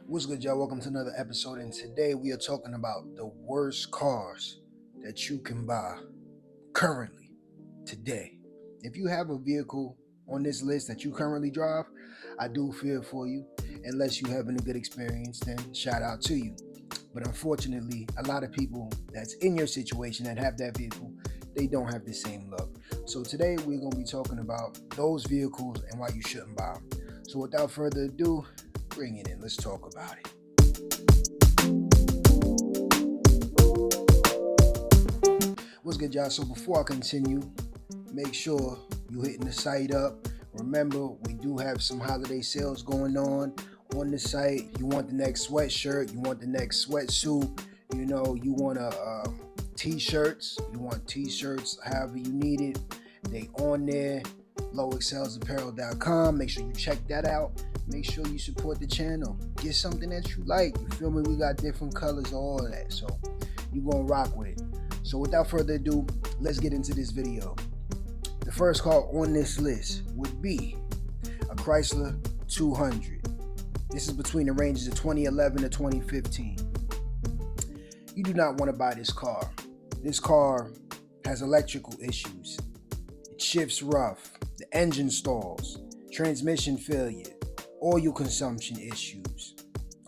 What's good, y'all? Welcome to another episode, and today we are talking about the worst cars that you can buy currently, today. If you have a vehicle on this list that you currently drive, I do feel for you. Unless you having a good experience, then shout out to you. But unfortunately, a lot of people that's in your situation that have that vehicle, they don't have the same luck. So today we're going to be talking about those vehicles and why you shouldn't buy them. So without further ado, bring it in. Let's talk about it. What's good, y'all? So before I continue, make sure you hitting the site up. Remember, we do have some holiday sales going on the site. You want the next sweatshirt, you want the next sweatsuit, you want t-shirts, however you need it. They on there, lowexcelsapparel.com. Make sure you check that out. Make sure you support the channel. Get something that you like. You feel me? We got different colors, all of that. So you gonna rock with it. So without further ado, let's get into this video. The first car on this list would be a Chrysler 200. This is between the ranges of 2011 to 2015. You do not want to buy this car. This car has electrical issues. It shifts rough. The engine stalls. Transmission failure. Oil consumption issues.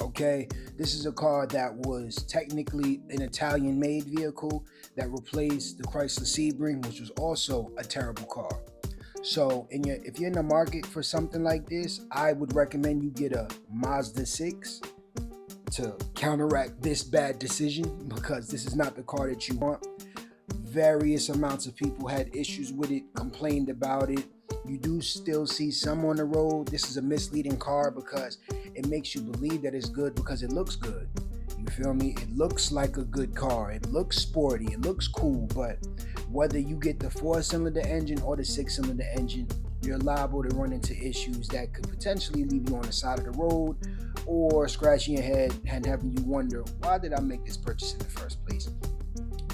Okay, this is a car that was technically an Italian-made vehicle that replaced the Chrysler Sebring, which was also a terrible car. So if you're in the market for something like this, I would recommend you get a Mazda 6 to counteract this bad decision, because this is not the car that you want. Various amounts of people had issues with it, complained about it. You do still see some on the road. This is a misleading car because it makes you believe that it's good because it looks good. You feel me? It looks like a good car. It looks sporty. It looks cool. But whether you get the 4-cylinder engine or the 6-cylinder engine, you're liable to run into issues that could potentially leave you on the side of the road or scratching your head and having you wonder, why did I make this purchase in the first place?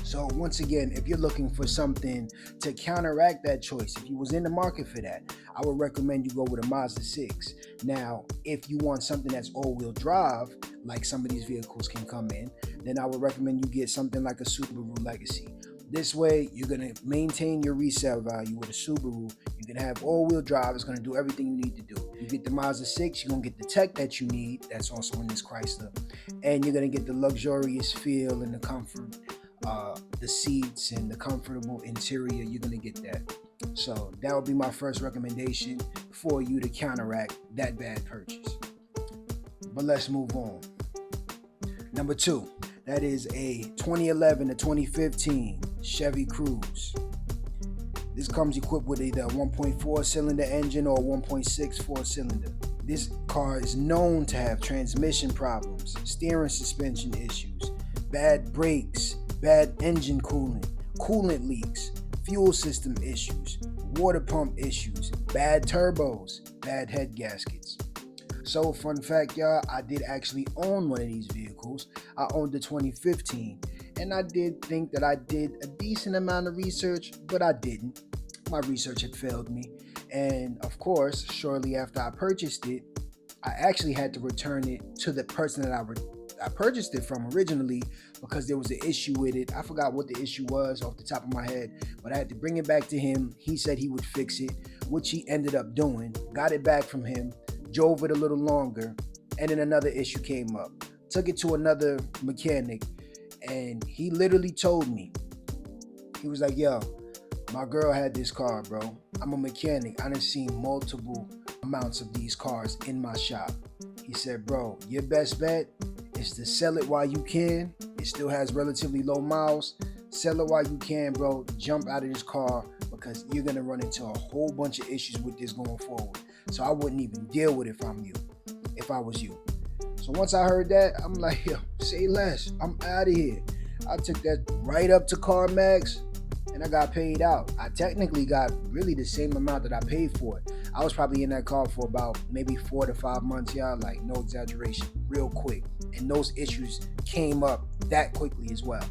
So once again, if you're looking for something to counteract that choice, if you was in the market for that, I would recommend you go with a Mazda 6. Now, if you want something that's all-wheel drive, like some of these vehicles can come in, then I would recommend you get something like a Subaru Legacy. This way, you're going to maintain your resale value with a Subaru. You can have all-wheel drive. It's going to do everything you need to do. You get the Mazda 6, you're going to get the tech that you need. That's also in this Chrysler. And you're going to get the luxurious feel and the comfort. The seats and the comfortable interior, you're going to get that. So that would be my first recommendation for you to counteract that bad purchase. But let's move on. Number 2, that is a 2011 to 2015 Chevy Cruze. This comes equipped with either a 1.4 cylinder engine or a 1.6 cylinder. This car is known to have transmission problems, steering suspension issues, bad brakes, bad engine coolant leaks, fuel system issues, water pump issues, bad turbos, bad head gaskets. So fun fact, y'all, I did actually own one of these vehicles. I owned the 2015, and I did think that I did a decent amount of research, but I didn't. My research had failed me. And of course, shortly after I purchased it, I actually had to return it to the person that I purchased it from originally, because there was an issue with it. I forgot what the issue was off the top of my head, but I had to bring it back to him. He said he would fix it, which he ended up doing. Got it back from him, drove it a little longer, and then another issue came up. Took it to another mechanic, and he literally told me, he was like, yo, my girl had this car, bro. I'm a mechanic. I done seen multiple amounts of these cars in my shop. He said, bro, your best bet is to sell it while you can. It still has relatively low miles. Sell it while you can, bro. Jump out of this car, because you're going to run into a whole bunch of issues with this going forward. So I wouldn't even deal with it if I was you. So once I heard that, I'm like, yo, say less. I'm out of here. I took that right up to CarMax, and I got paid out. I technically got really the same amount that I paid for it. I was probably in that car for about maybe 4 to 5 months, y'all. Like, no exaggeration, real quick. And those issues came up that quickly as well.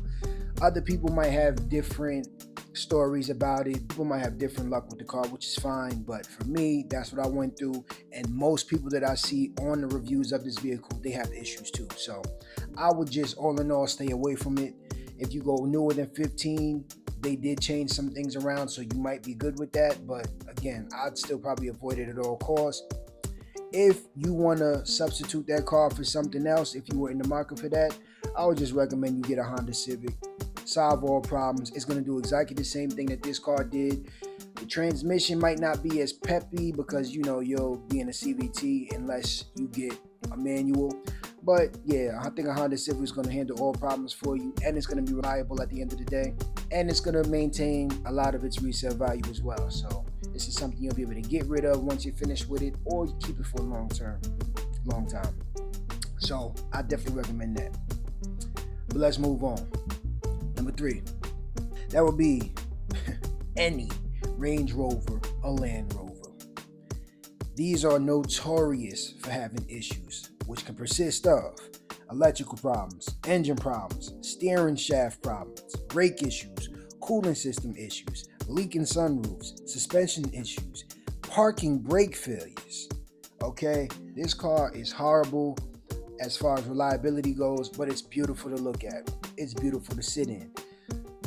Other people might have different stories about it. People might have different luck with the car, which is fine, but for me, that's what I went through. And most people that I see on the reviews of this vehicle, they have issues too. So I would just, all in all, stay away from it. If you go newer than 15, they did change some things around, so you might be good with that. But again, I'd still probably avoid it at all costs. If you want to substitute that car for something else, if you were in the market for that, I would just recommend you get a Honda Civic. Solve all problems. It's going to do exactly the same thing that this car did. The transmission might not be as peppy because, you'll be in a CVT unless you get a manual. But yeah, I think a Honda Civic is going to handle all problems for you, and it's going to be reliable at the end of the day, and it's going to maintain a lot of its resale value as well. So this is something you'll be able to get rid of once you're finished with it, or you keep it for a long time. So I definitely recommend that. But let's move on. Number 3, that would be any Range Rover or Land Rover. These are notorious for having issues, which can persist of electrical problems, engine problems, steering shaft problems, brake issues, cooling system issues, leaking sunroofs, suspension issues, parking brake failures. Okay, this car is horrible as far as reliability goes, but it's beautiful to look at. It's beautiful to sit in.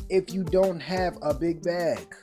If you don't have a big bag,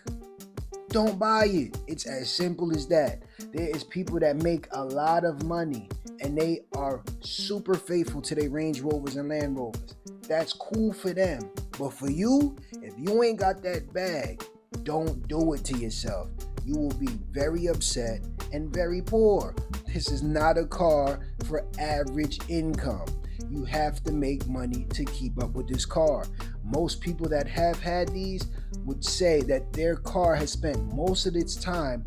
don't buy it. It's as simple as that. There is people that make a lot of money and they are super faithful to their Range Rovers and Land Rovers. That's cool for them. But for you, if you ain't got that bag, don't do it to yourself. You will be very upset and very poor. This is not a car for average income. You have to make money to keep up with this car. Most people that have had these would say that their car has spent most of its time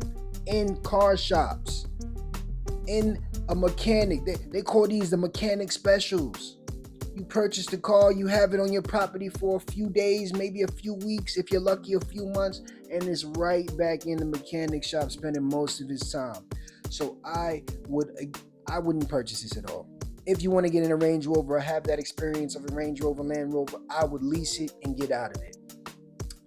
in car shops, in a mechanic. They call these the mechanic specials. You purchase the car, you have it on your property for a few days, maybe a few weeks, if you're lucky, a few months, and it's right back in the mechanic shop spending most of its time. So I wouldn't purchase this at all. If you want to get in a Range Rover or have that experience of a Range Rover, Land Rover, I would lease it and get out of it.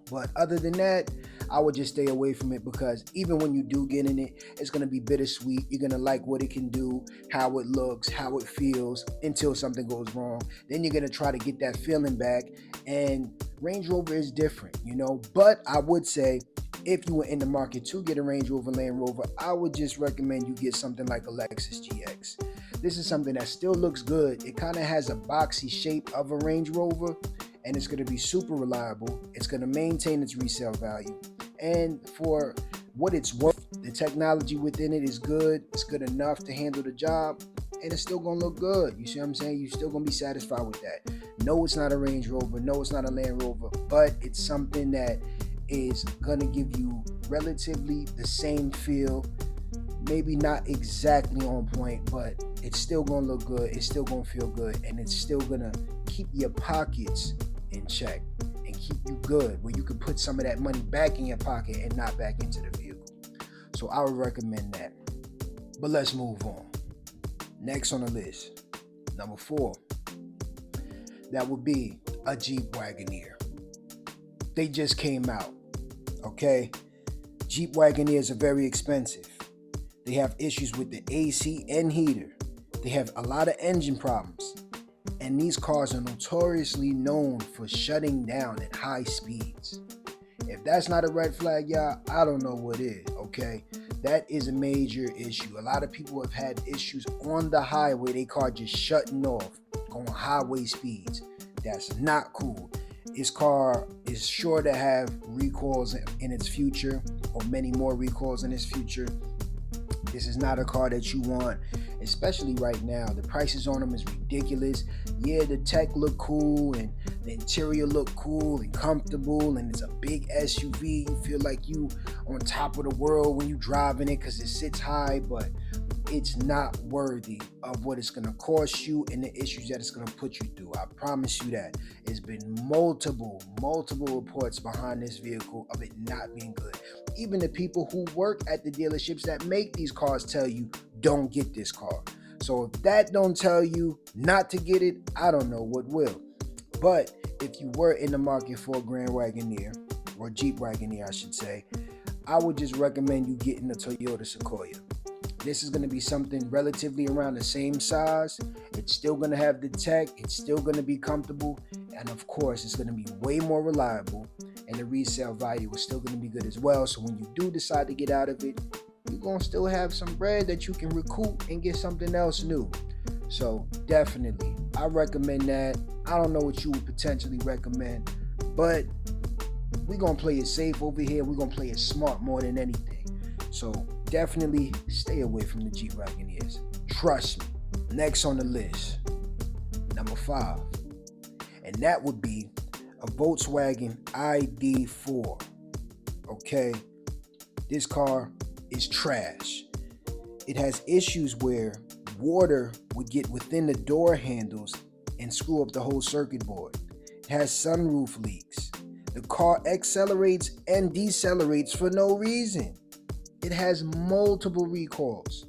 But other than that, I would just stay away from it, because even when you do get in it, it's going to be bittersweet. You're going to like what it can do, how it looks, how it feels, until something goes wrong. Then you're going to try to get that feeling back. And Range Rover is different, But I would say, if you were in the market to get a Range Rover, Land Rover, I would just recommend you get something like a Lexus GX. This is something that still looks good. It kind of has a boxy shape of a Range Rover, and it's going to be super reliable. It's going to maintain its resale value. And for what it's worth, the technology within it is good. It's good enough to handle the job, and it's still going to look good. You see what I'm saying? You're still going to be satisfied with that. No, it's not a Range Rover. No, it's not a Land Rover, but it's something that is going to give you relatively the same feel. Maybe not exactly on point, but it's still going to look good. It's still going to feel good, and it's still going to keep your pockets in check and keep you good, where you can put some of that money back in your pocket and not back into the vehicle. So I would recommend that. But let's move on. Next on the list, number 4, that would be a Jeep Wagoneer. They just came out, okay? Jeep Wagoneers are very expensive. They have issues with the AC and heater. They have a lot of engine problems. And these cars are notoriously known for shutting down at high speeds. If that's not a red flag, y'all, I don't know what is, okay? That is a major issue. A lot of people have had issues on the highway, their car just shutting off, going highway speeds. That's not cool. This car is sure to have recalls in its future, or many more recalls in its future. This is not a car that you want, especially right now. The prices on them is ridiculous. Yeah, the tech look cool and the interior look cool and comfortable, and it's a big SUV. You feel like you on top of the world when you driving it because it sits high, but it's not worthy of what it's going to cost you and the issues that it's going to put you through. I promise you that. It's been multiple reports behind this vehicle of it not being good. Even the people who work at the dealerships that make these cars tell you, don't get this car. So if that don't tell you not to get it, I don't know what will. But if you were in the market for a Grand Wagoneer, or Jeep Wagoneer I should say, I would just recommend you getting the Toyota Sequoia. This is going to be something relatively around the same size. It's still going to have the tech. It's still going to be comfortable. And of course, it's going to be way more reliable. And the resale value is still going to be good as well. So when you do decide to get out of it, you're going to still have some bread that you can recoup and get something else new. So definitely, I recommend that. I don't know what you would potentially recommend, but we're going to play it safe over here. We're going to play it smart more than anything. So definitely stay away from the Jeep Wagoneers. Trust me. Next on the list, number 5. And that would be a Volkswagen ID4. Okay, this car is trash. It has issues where water would get within the door handles and screw up the whole circuit board. It has sunroof leaks. The car accelerates and decelerates for no reason. It has multiple recalls,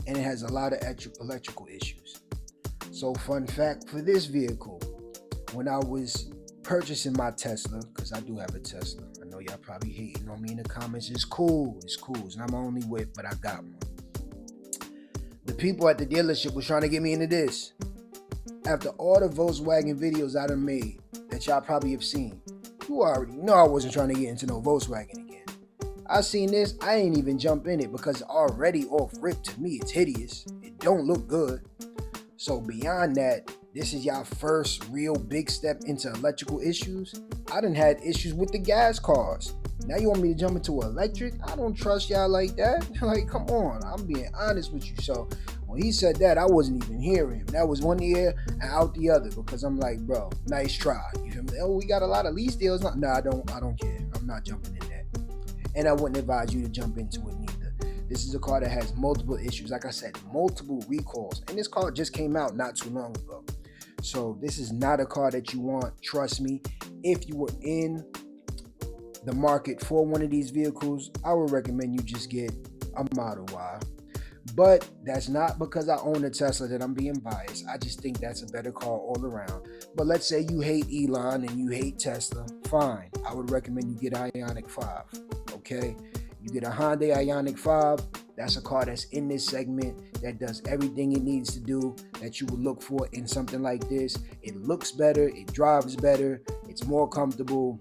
and it has a lot of electrical issues. So fun fact for this vehicle, when I was purchasing my Tesla, because I do have a Tesla, I know y'all probably hating on me in the comments, it's cool, it's not my only whip, but I got one. The people at the dealership was trying to get me into this. After all the Volkswagen videos I done made that y'all probably have seen, you already know I wasn't trying to get into no Volkswagen again. I seen this, I ain't even jump in it because already off rip to me it's hideous. It don't look good. So beyond that, this is y'all first real big step into electrical issues. I done had issues with the gas cars. Now you want me to jump into electric? I don't trust y'all like that. Like, come on, I'm being honest with you. So when he said that, I wasn't even hearing him. That was one ear and out the other because I'm like, bro, nice try. You feel me? Oh, we got a lot of lease deals. No, I don't care. I'm not jumping in that. And I wouldn't advise you to jump into it neither. This is a car that has multiple issues. Like I said, multiple recalls. And this car just came out not too long ago. So this is not a car that you want. Trust me. If you were in the market for one of these vehicles, I would recommend you just get a Model Y. But that's not because I own a Tesla that I'm being biased. I just think that's a better car all around. But let's say you hate Elon and you hate Tesla. Fine. I would recommend you get Ioniq 5. Okay? You get a Hyundai Ioniq 5. That's a car that's in this segment that does everything it needs to do that you would look for in something like this. It looks better. It drives better. It's more comfortable.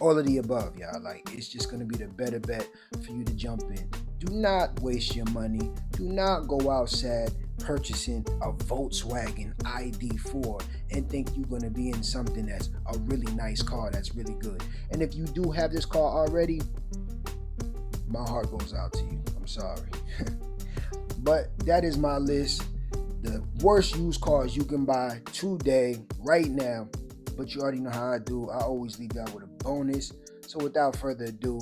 All of the above, y'all. Like, it's just going to be the better bet for you to jump in. Do not waste your money. Do not go outside purchasing a Volkswagen ID4 and think you're going to be in something that's a really nice car that's really good. And if you do have this car already, my heart goes out to you. I'm sorry. But that is my list. The worst used cars you can buy today, right now. But you already know how I do. I always leave y'all with a bonus. So without further ado,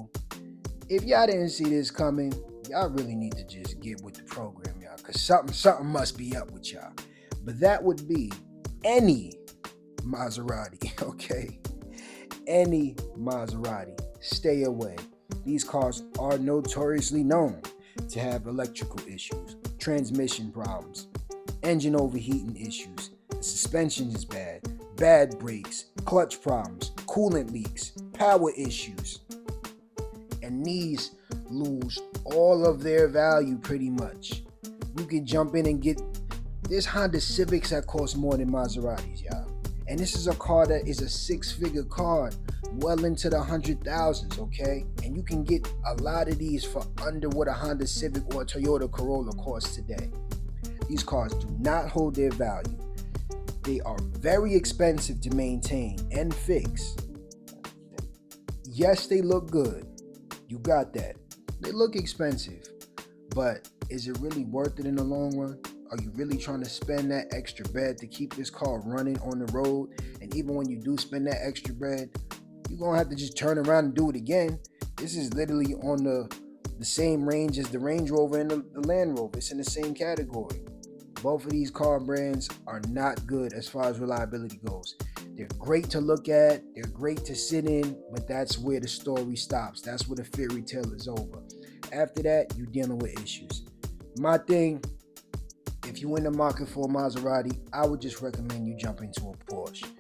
if y'all didn't see this coming, y'all really need to just get with the program, y'all. Because something must be up with y'all. But that would be any Maserati, okay? Any Maserati. Stay away. These cars are notoriously known to have electrical issues, transmission problems, engine overheating issues. The suspension is bad. Bad brakes, clutch problems, coolant leaks, power issues. And these lose all of their value pretty much. You can jump in and get this Honda Civics that cost more than Maseratis, y'all. And this is a car that is a 6-figure car, well into the 100,000s, okay? And you can get a lot of these for under what a Honda Civic or a Toyota Corolla costs today. These cars do not hold their value. They are very expensive to maintain and fix. Yes, they look good. You got that. They look expensive. But is it really worth it in the long run? Are you really trying to spend that extra bread to keep this car running on the road? And even when you do spend that extra bread, you're going to have to just turn around and do it again. This is literally on the same range as the Range Rover and the Land Rover. It's in the same category. Both of these car brands are not good as far as reliability goes. They're great to look at, they're great to sit in, but that's where the story stops. That's where the fairy tale is over. After that, you're dealing with issues. My thing, if you're in the market for a Maserati, I would just recommend you jump into a Porsche.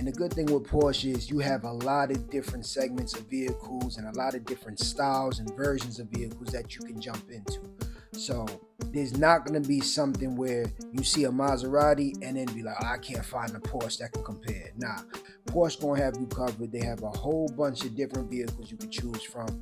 And the good thing with Porsche is you have a lot of different segments of vehicles and a lot of different styles and versions of vehicles that you can jump into. So there's not going to be something where you see a Maserati and then be like, oh, I can't find a Porsche that can compare. Nah, Porsche going to have you covered. They have a whole bunch of different vehicles you can choose from.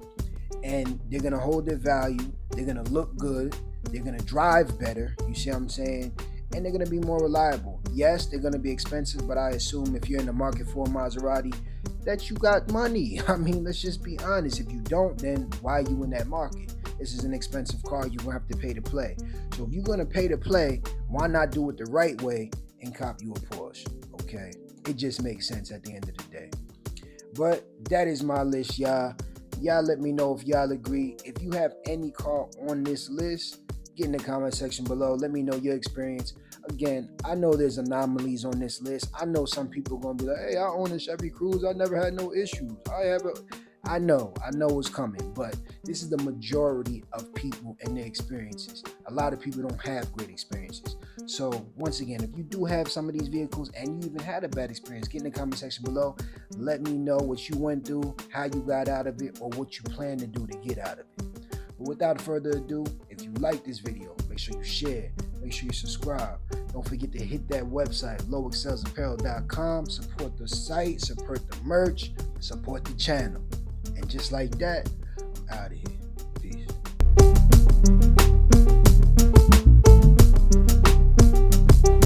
And they're going to hold their value. They're going to look good. They're going to drive better. You see what I'm saying? And they're going to be more reliable. Yes, they're going to be expensive, but I assume if you're in the market for a Maserati, that you got money. I mean, let's just be honest. If you don't, then why are you in that market? This is an expensive car. You're going to have to pay to play. So if you're going to pay to play, why not do it the right way and cop you a Porsche? Okay? It just makes sense at the end of the day. But that is my list, y'all. Y'all let me know if y'all agree. If you have any car on this list, get in the comment section below. Let me know your experience. Again, I know there's anomalies on this list. I know some people are going to be like, hey, I own a Chevy Cruze. I never had no issues. I know it's coming, but this is the majority of people and their experiences. A lot of people don't have great experiences. So once again, if you do have some of these vehicles and you even had a bad experience, get in the comment section below. Let me know what you went through, how you got out of it, or what you plan to do to get out of it. But without further ado, if you like this video, make sure you share, make sure you subscribe. Don't forget to hit that website, lowexcelsapparel.com. Support the site, support the merch, support the channel. And just like that, I'm out of here.